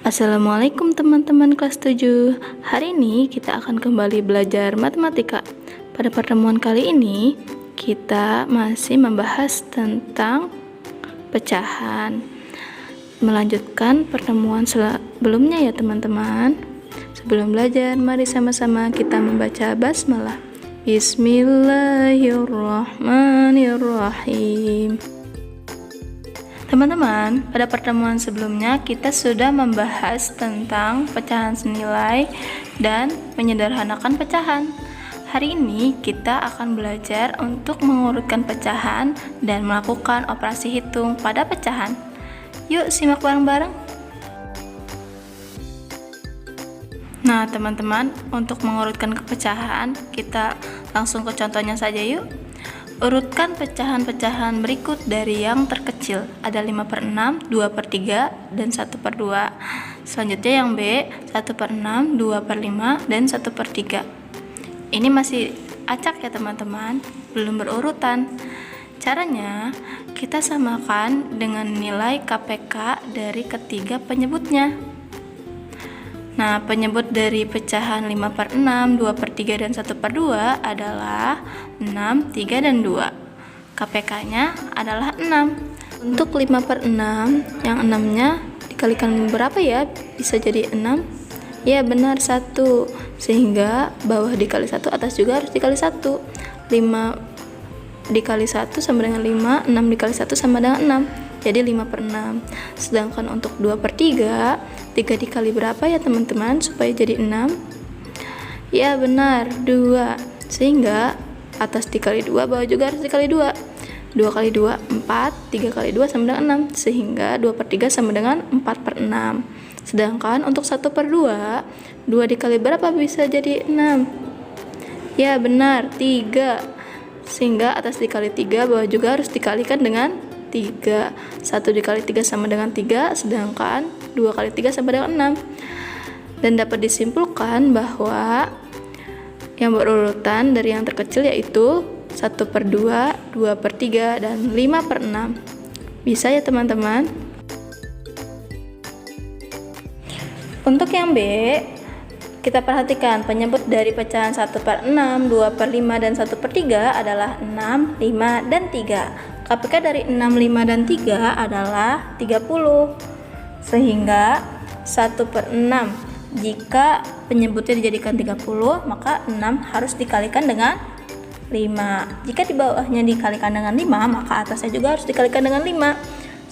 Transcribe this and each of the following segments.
Assalamualaikum teman-teman kelas 7. Hari ini kita akan kembali belajar matematika. Pada pertemuan kali ini kita masih membahas tentang pecahan. Melanjutkan pertemuan sebelumnya ya teman-teman. Sebelum belajar, mari sama-sama kita membaca basmalah. Bismillahirrahmanirrahim. Teman-teman, pada pertemuan sebelumnya kita sudah membahas tentang pecahan senilai dan menyederhanakan pecahan. Hari ini kita akan belajar untuk mengurutkan pecahan dan melakukan operasi hitung pada pecahan. Yuk simak bareng-bareng. Nah teman-teman, untuk mengurutkan pecahan kita langsung ke contohnya saja yuk. Urutkan pecahan-pecahan berikut dari yang terkecil. Ada 5/6, 2/3, dan 1/2. Selanjutnya yang B, 1/6, 2/5, dan 1/3. Ini masih acak ya teman-teman, belum berurutan. Caranya, kita samakan dengan nilai KPK dari ketiga penyebutnya. Nah, penyebut dari pecahan 5/6, 2/3, dan 1/2 adalah 6, 3, dan 2. KPK-nya adalah 6. Untuk 5/6, yang 6-nya dikalikan berapa ya? Bisa jadi 6? Ya, benar, 1. Sehingga bawah dikali 1, atas juga harus dikali 1. 5 dikali 1 sama dengan 5, 6 dikali 1 sama dengan 6. Jadi 5/6. Sedangkan untuk 2/3, 3 dikali berapa ya teman-teman supaya jadi 6? Ya benar, 2. Sehingga atas dikali 2, bawah juga harus dikali 2. 2 kali 2, 4. 3 kali 2 sama dengan 6. Sehingga 2/3 sama dengan 4/6. Sedangkan untuk 1/2, 2 dikali berapa bisa jadi 6? Ya benar, 3. Sehingga atas dikali 3, bawah juga harus dikalikan dengan 3. 1 dikali 3 sama dengan 3, sedangkan 2 kali 3 sama dengan 6. Dan dapat disimpulkan bahwa yang berurutan dari yang terkecil yaitu 1/2, 2/3, dan 5/6. Bisa ya teman-teman? Untuk yang B, kita perhatikan penyebut dari pecahan 1/6, 2/5, dan 1/3 adalah 6, 5, dan 3. KPK dari 6, 5, dan 3 adalah 30. Sehingga 1/6, jika penyebutnya dijadikan 30, maka 6 harus dikalikan dengan 5. Jika di bawahnya dikalikan dengan 5, maka atasnya juga harus dikalikan dengan 5.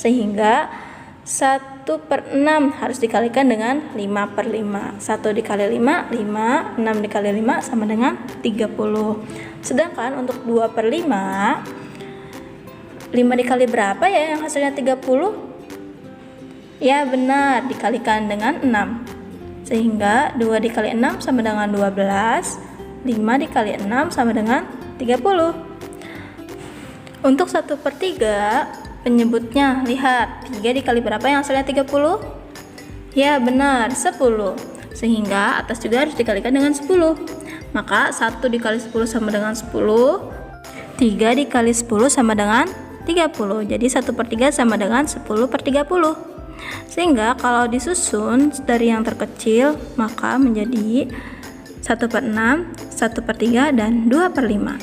Sehingga 1/6 harus dikalikan dengan 5/5. 1 dikali 5, 5. 6 dikali 5 sama dengan 30. Sedangkan untuk 2/5, 5 dikali berapa ya yang hasilnya 30? Ya benar, dikalikan dengan 6. Sehingga 2 dikali 6 sama dengan 12. 5 dikali 6 sama dengan 30. Untuk 1/3, penyebutnya, lihat, 3 dikali berapa yang hasilnya 30? Ya benar, 10. Sehingga atas juga harus dikalikan dengan 10. Maka 1 dikali 10 sama dengan 10. 3 dikali 10 sama dengan 30. Jadi 1/3 sama dengan 10/30. Sehingga kalau disusun dari yang terkecil, maka menjadi 1/6, 1/3, dan 2/5.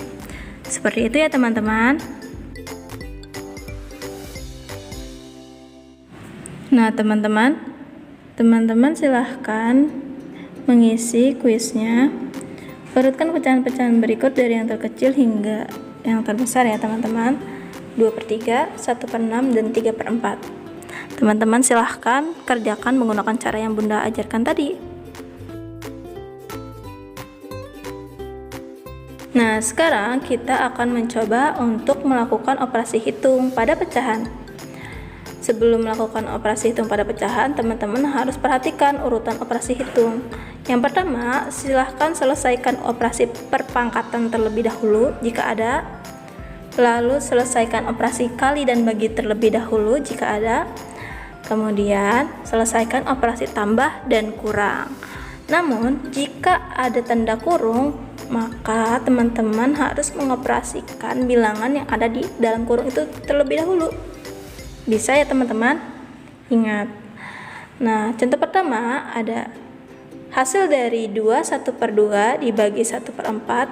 Seperti itu ya teman-teman. Nah teman-teman silahkan mengisi kuisnya. Urutkan pecahan-pecahan berikut dari yang terkecil hingga yang terbesar ya teman-teman. 2/3, 1/6, dan 3/4. Teman-teman silahkan kerjakan menggunakan cara yang Bunda ajarkan tadi. Nah sekarang kita akan mencoba untuk melakukan operasi hitung pada pecahan. Sebelum melakukan operasi hitung pada pecahan, teman-teman harus perhatikan urutan operasi hitung. Yang pertama, silahkan selesaikan operasi perpangkatan terlebih dahulu jika ada. Lalu selesaikan operasi kali dan bagi terlebih dahulu jika ada. Kemudian selesaikan operasi tambah dan kurang. Namun jika ada tanda kurung, maka teman-teman harus mengoperasikan bilangan yang ada di dalam kurung itu terlebih dahulu. Bisa ya teman-teman? Ingat. Nah, contoh pertama ada hasil dari 2 1/2 dibagi 1/4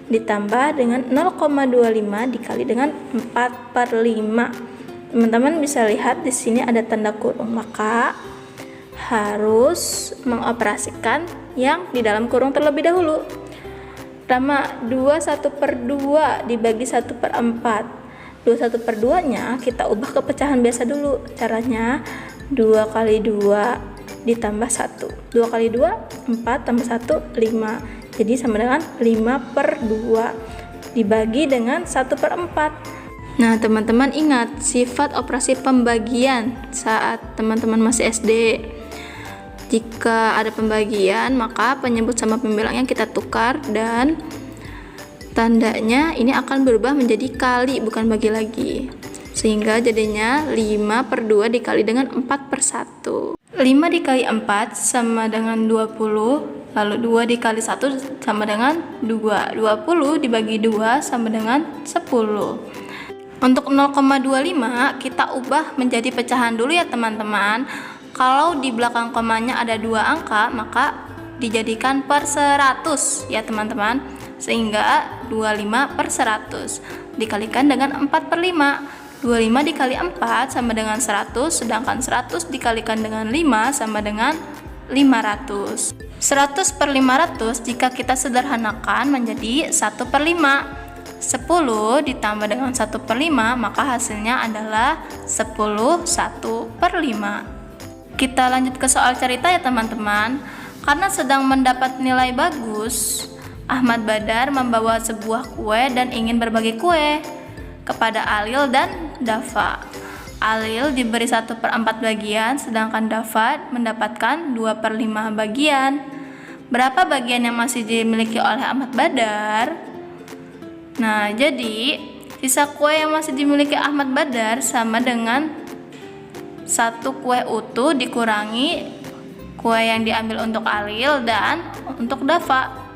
ditambah dengan 0,25 dikali dengan 4/5. Teman-teman bisa lihat di sini ada tanda kurung, maka harus mengoperasikan yang di dalam kurung terlebih dahulu. Pertama, 2 1/2 dibagi 1/4. 2 1/2 nya kita ubah ke pecahan biasa dulu. Caranya 2 kali 2 ditambah 1. 2 kali 2 4 tambah 1 5. Jadi sama dengan 5/2 dibagi dengan 1/4. Nah, teman-teman ingat sifat operasi pembagian saat teman-teman masih SD. Jika ada pembagian, maka penyebut sama pembilangnya kita tukar dan tandanya ini akan berubah menjadi kali, bukan bagi lagi. Sehingga jadinya 5/2 dikali dengan 4/1. 5 dikali 4 sama dengan 20, lalu 2 dikali 1 sama dengan 2. 20 dibagi 2 sama dengan 10. Untuk 0,25 kita ubah menjadi pecahan dulu ya teman-teman. Kalau di belakang komanya ada 2 angka, maka dijadikan per 100 ya teman-teman. Sehingga 25/100 dikalikan dengan 4/5. 25 dikali 4 sama dengan 100, sedangkan 100 dikalikan dengan 5 sama dengan 500. 100/500 jika kita sederhanakan menjadi 1/5. 10 ditambah dengan 1/5, maka hasilnya adalah 10 1/5. Kita lanjut ke soal cerita ya teman-teman. Karena sedang mendapat nilai bagus, Ahmad Badar membawa sebuah kue dan ingin berbagi kue kepada Alil dan Dafa. Alil diberi 1/4 bagian, sedangkan Dafa mendapatkan 2/5 bagian. Berapa bagian yang masih dimiliki oleh Ahmad Badar? Nah, jadi sisa kue yang masih dimiliki Ahmad Badar sama dengan 1 kue utuh dikurangi kue yang diambil untuk Alil dan untuk Dafa.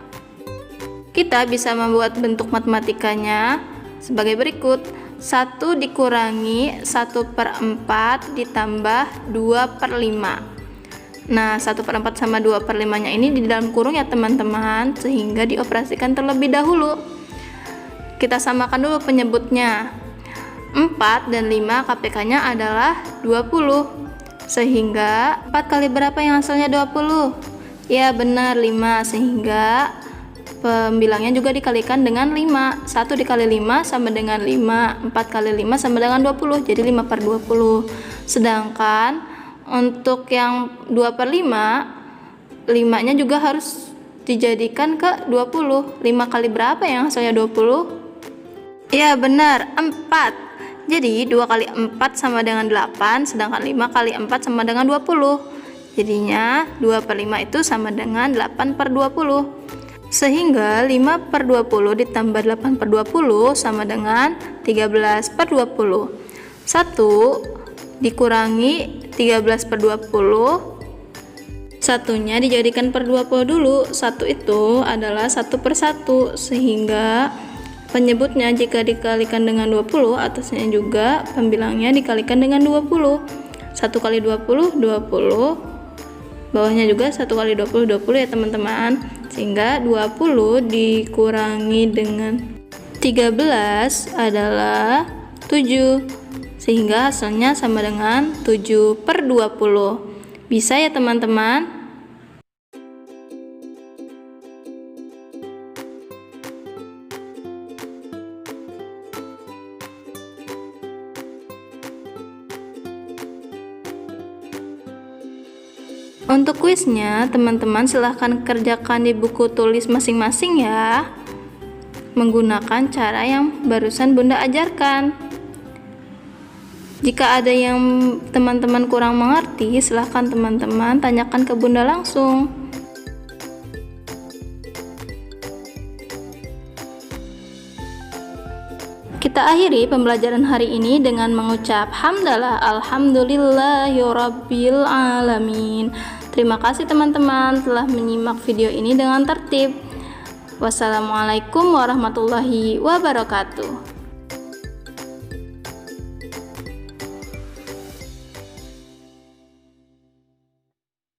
Kita bisa membuat bentuk matematikanya sebagai berikut. 1 dikurangi 1/4 ditambah 2/5. Nah, 1/4 sama 2/5 nya ini di dalam kurung ya teman-teman, sehingga dioperasikan terlebih dahulu. Kita samakan dulu penyebutnya. 4 dan 5 KPK-nya adalah 20. Sehingga 4 kali berapa yang hasilnya 20? Ya benar, 5. Sehingga pembilangnya juga dikalikan dengan 5. 1 dikali 5 sama dengan 5. 4 kali 5 sama dengan 20. Jadi 5/20. Sedangkan untuk yang 2/5, 5-nya juga harus dijadikan ke 20. 5 kali berapa yang hasilnya 20? Ya benar, 4. Jadi 2 kali 4 sama dengan 8, sedangkan 5 kali 4 sama dengan 20. Jadinya 2/5 itu sama dengan 8/20. Sehingga 5/20 ditambah 8/20 sama dengan 13/20. 1 dikurangi 13/20, satunya dijadikan per 20 dulu. 1 itu adalah 1/1, sehingga penyebutnya jika dikalikan dengan 20, atasnya juga pembilangnya dikalikan dengan 20. 1 kali 20, 20. Bawahnya juga 1 kali 20, 20 ya teman-teman. Sehingga 20 dikurangi dengan 13 adalah 7. Sehingga hasilnya sama dengan 7/20. Bisa ya teman-teman? Untuk kuisnya, teman-teman silahkan kerjakan di buku tulis masing-masing ya, menggunakan cara yang barusan Bunda ajarkan. Jika ada yang teman-teman kurang mengerti, silahkan teman-teman tanyakan ke Bunda langsung. Kita akhiri pembelajaran hari ini dengan mengucap hamdalah alhamdulillahirabbil alamin. Terima kasih teman-teman telah menyimak video ini dengan tertib. Wassalamualaikum warahmatullahi wabarakatuh.